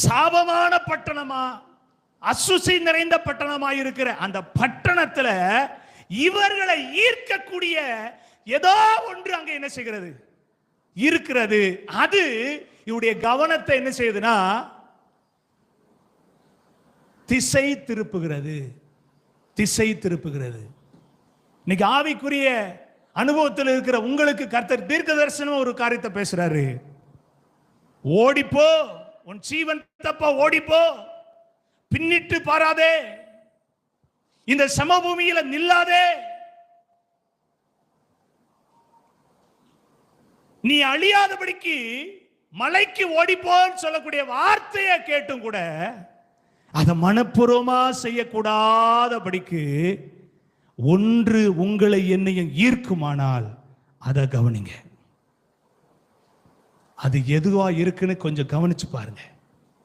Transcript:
சாபமான பட்டணமா, அசுசி நிறைந்த பட்டணமா இருக்கிற அந்த பட்டணத்துல இவர்களை ஈர்க்கக்கூடிய ஏதோ ஒன்று அங்க என்ன செய்கிறது இருக்கிறது. அது இவருடைய கவனத்தை என்ன செய்யுதுன்னா திசை திருப்புகிறது. திசை திருப்புகிறது. இன்னைக்கு ஆவிக்குரிய அனுபவத்தில் இருக்கிற உங்களுக்கு கர்த்தர் தீர்க்க தரிசனம் ஒரு காரியத்தை பேசுறாரு. ஓடிப்போ, உன் ஜீவன் தப்ப ஓடிப்போ, பின்னிட்டு பாராதே, இந்த சமபூமியில நில்லாதே, நீ அழியாதபடிக்கு மலைக்கு ஓடிப்போன்னு சொல்லக்கூடிய வார்த்தையை கேட்டும் கூட அதை மனப்பூர்வமா செய்யக்கூடாதபடிக்கு ஒன்று உங்களை என்னையும் ஈர்க்குமானால் அதை கவனிங்க. அது எதுவா இருக்குன்னு கொஞ்சம் கவனிச்சு பாருங்க.